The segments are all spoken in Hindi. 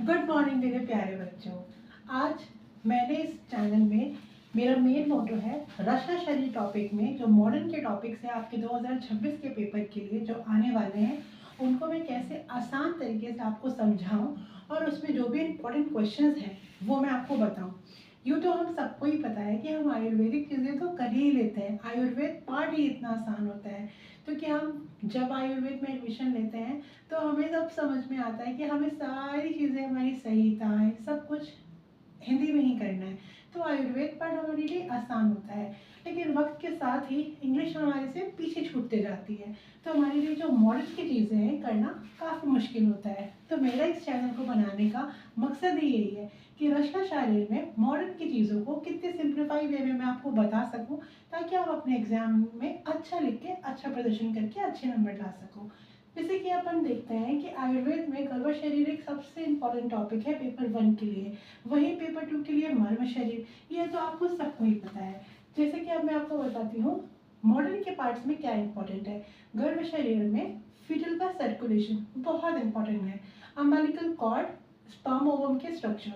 गुड मॉर्निंग मेरे प्यारे बच्चों। आज मैंने इस चैनल में मेरा मेन मोटो है रचना शैली टॉपिक में जो मॉडर्न के टॉपिक्स हैं आपके 2026 के पेपर के लिए जो आने वाले हैं उनको मैं कैसे आसान तरीके से आपको समझाऊं और उसमें जो भी इम्पोर्टेंट क्वेश्चंस हैं वो मैं आपको बताऊं। यूँ तो हम सबको ही पता है कि हम आयुर्वेदिक चीज़ें तो कर ही लेते हैं, आयुर्वेद पार्ट ही इतना आसान होता है क्योंकि हम जब आयुर्वेद में एडमिशन लेते हैं तो हमें सब समझ में आता है कि हमें सारी चीज़ें हमारी संहिताएं सब कुछ हिंदी में ही करना है। तो आयुर्वेद पढ़ना हमारे लिए आसान होता है, लेकिन वक्त के साथ ही इंग्लिश हमारे से पीछे छूटते जाती है। तो हमारे लिए जो मॉडर्न की चीज़ें हैं करना काफ़ी मुश्किल होता है। तो मेरा इस चैनल को बनाने का मकसद ही यही है कि रचना शायरी में मॉडर्न की चीज़ों को कितने सिंप्लीफाई वे में मैं आपको बता सकूं ताकि आप अपने एग्जाम में अच्छा लिख के अच्छा प्रदर्शन करके अच्छे नंबर ला सको। जैसे कि अपन देखते हैं कि आयुर्वेद में गर्भ शरीर एक सबसे इम्पॉर्टेंट टॉपिक है पेपर 1 के लिए, वही पेपर 2 के लिए मर्म शरीर। ये तो आपको सबको ही पता है। जैसे कि अब मैं आपको बताती हूँ मॉडर्न के पार्ट्स में क्या इंपॉर्टेंट है। गर्भ शरीर में फीटल का सर्कुलेशन बहुत इंपॉर्टेंट है, अम्बिलिकल कॉर्ड, स्पर्म ओवम के स्ट्रक्चर,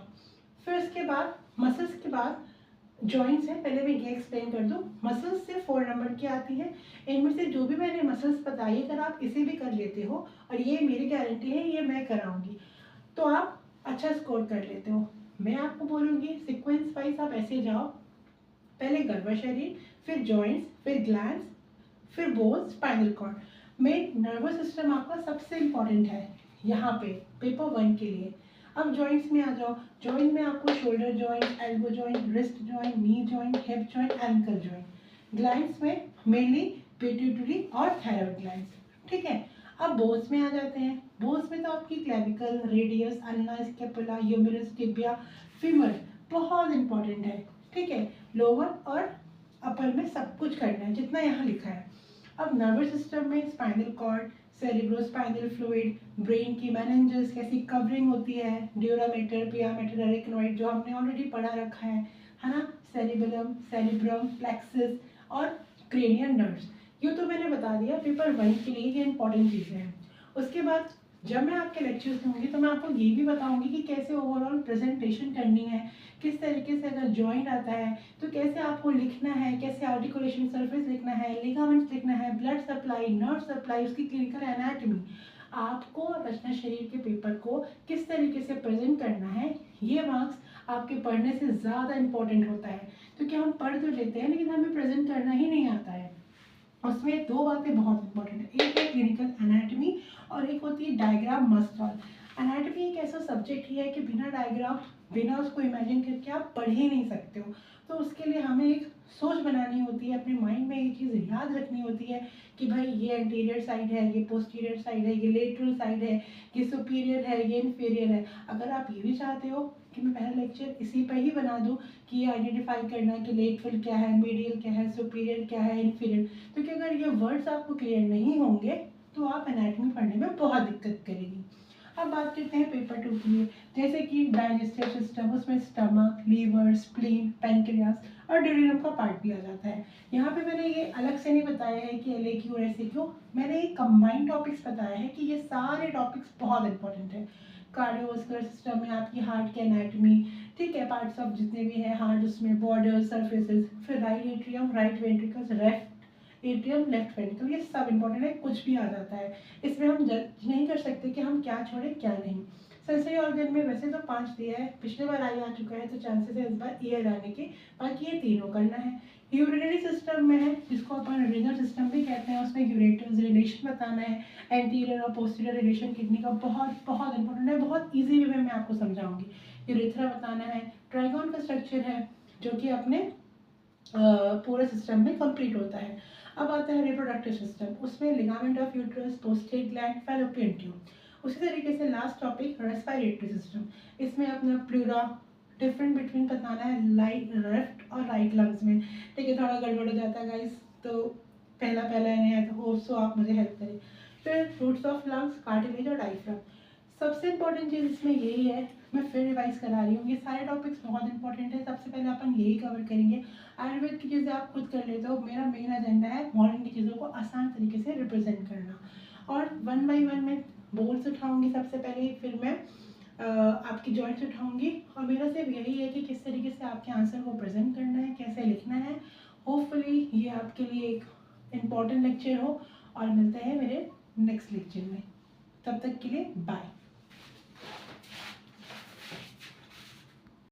फिर उसके बाद मसल्स के बाद जॉइंट्स है। पहले मैं ये एक्सप्लेन कर दूं, मसल्स से 4 नंबर की आती है। इनमें से जो भी मैंने मसल्स बताई अगर आप इसे भी कर लेते हो और ये मेरी गारंटी है ये मैं कराऊंगी तो आप अच्छा स्कोर कर लेते हो। मैं आपको बोलूँगी सीक्वेंस वाइज आप ऐसे जाओ, पहले गर्भ शरीर, फिर जॉइंट्स, फिर ग्लैंड्स, फिर bones, spinal cord. Main nervous system आपका सबसे इम्पॉर्टेंट है यहाँ पे पेपर 1 के लिए। अब जॉइंट्स में आ जाओ, जॉइंट में आपको shoulder joint, elbow joint, wrist joint, knee joint, hip joint, ankle joint. Glands में मेनली पिट्यूटरी और थायराइड ग्लैंड्स, ठीक है। अब बोन्स में आ जाते हैं। बोन्स में तो आपकी clavicle, radius, ulna, scapula, humerus, tibia, femur बहुत इंपॉर्टेंट है, ठीक है। लोअर और अपर में सब कुछ करना है जितना यहाँ लिखा है। अब नर्वस सिस्टम में spinal cord, cerebrospinal fluid, brain की मेनिंजेस कैसी कवरिंग होती है, ड्यूरामेटर, पियामेटर, अरेक्नोइड जो हमने ऑलरेडी पढ़ा रखा है ना, सेरिबेलम, सेरिब्रम, प्लेक्सिस और क्रेनियल नर्व्स। ये तो मैंने बता दिया पेपर 1 के लिए ये इंपॉर्टेंट चीज़ें हैं। उसके बाद जब मैं आपके लेक्चर्स दूंगी तो मैं आपको ये भी बताऊंगी कि कैसे ओवरऑल प्रेजेंटेशन करनी है, किस तरीके से अगर जॉइंट आता है तो कैसे आपको लिखना है, कैसे आर्टिकुलेशन सरफेस लिखना है, लिगामेंट्स लिखना है, ब्लड सप्लाई, नर्व सप्लाई, उसकी क्लिनिकल एनाटॉमी, आपको रचना शरीर के पेपर को किस तरीके से प्रेजेंट करना है। ये मार्क्स आपके पढ़ने से ज़्यादा इम्पोर्टेंट होता है क्योंकि हम पढ़ तो लेते हैं लेकिन हमें प्रेजेंट करना ही नहीं आता है। उसमें 2 बातें बहुत इंपॉर्टेंट है, एक है क्लिनिकल एनाटॉमी और एक होती है डायग्राम मस्ट ऑल। एनाटॉमी एक ऐसा सब्जेक्ट ही है कि बिना डायग्राम, बिना उसको इमेजिन करके आप पढ़ ही नहीं सकते हो। तो उसके लिए हमें एक सोच बनानी होती है, अपने माइंड में ये चीज़ याद रखनी होती है कि भाई ये एंटीरियर साइड है, ये पोस्टीरियर साइड है, ये लेटरल साइड है, ये सुपीरियर है, ये इन्फीरियर है। अगर आप ये भी चाहते हो कि मैं पहला लेक्चर इसी पर ही बना दूँ कि ये आइडेंटिफाई करना कि लेटरल क्या है, मीडियल क्या है, सुपीरियर क्या है, इन्फीरियर, क्योंकि अगर ये वर्ड्स आपको क्लियर नहीं होंगे तो आप एनाटॉमी पढ़ने में बहुत दिक्कत करेगी। अब बात करते हैं पेपर 2 की, जैसे कि डाइजेस्टिव सिस्टम, उसमें स्टमक, लीवर, स्प्लीन, पैनक्रियास और ड्यूडेनम का पार्ट भी आ जाता है। यहाँ पे मैंने ये अलग से नहीं बताया है कि LAQ और SAQ, मैंने एक कंबाइंड टॉपिक्स बताया है कि ये सारे टॉपिक्स बहुत इंपॉर्टेंट है। कार्डियोवास्कुलर सिस्टम में आपकी हार्ट की एनाटॉमी, ठीक है, पार्ट्स ऑफ जितने भी है हार्ट, उसमें बॉर्डर, सर्फेसेस, फिर right atrium, right ventricles, left atrium, left ventricle, ये सब इंपॉर्टेंट है, कुछ भी आ जाता है। इसमें हम जज नहीं कर सकते कि हम क्या छोड़े क्या नहीं। सेंसरी ऑर्गन में वैसे तो 5 दिया है, पिछले बार आई आ चुका है तो चांसेस है इस बार ईयर आने के, बाकी ये तीनों करना है। यूरिनरी सिस्टम में है जिसको अपन रीनल सिस्टम भी कहते हैं, उसमें यूरेटर्स रिलेशन बताना है, एंटीरियर और पोस्टीरियर रिलेशन किडनी का बहुत बहुत इंपॉर्टेंट है, बहुत ईजी वे में मैं आपको समझाऊंगी। यूरेथ्रा बताना है, ट्राइगोन का स्ट्रक्चर है जो कि अपने पूरे सिस्टम में कंप्लीट होता है। अब आता है रिप्रोडक्टिव सिस्टम, उसमें ligament of uterus, prostate gland, fallopian tube. उसी तरीके से लास्ट टॉपिक रेस्पिरेटरी सिस्टम, इसमें अपना प्लूरा, डिफरेंट बिटवीन बताना है लाइट लेफ्ट और राइट लंग्स में, ठीक है, थोड़ा गड़बड़ हो जाता है गाइस तो पहला पहला नहीं है तो होप सो आप मुझे हेल्प करें। फिर रूट्स ऑफ लंग्स, कार्टिलेज और डायफ्राम। सबसे इंपॉर्टेंट चीज़ इसमें यही है, मैं फिर रिवाइज करा रही हूँ, ये सारे टॉपिक्स बहुत इंपॉर्टेंट है, सबसे पहले अपन यही कवर करेंगे। आयुर्वेद की चीज़ें आप खुद कर लेते हो, मेरा मेन एजेंडा है मॉडर्न की चीज़ों को आसान तरीके से रिप्रेजेंट करना। और 1 बाई 1 मैं बोर्ड्स उठाऊंगी सबसे पहले, फिर मैं आपकी जॉइंट्स उठाऊंगी और मेरा सिर्फ यही है कि किस तरीके से आपके आंसर को प्रेजेंट करना है, कैसे लिखना है। होपफुली ये आपके लिए एक इम्पॉर्टेंट लेक्चर हो और मिलते हैं मेरे नेक्स्ट लेक्चर में। तब तक के लिए बाय।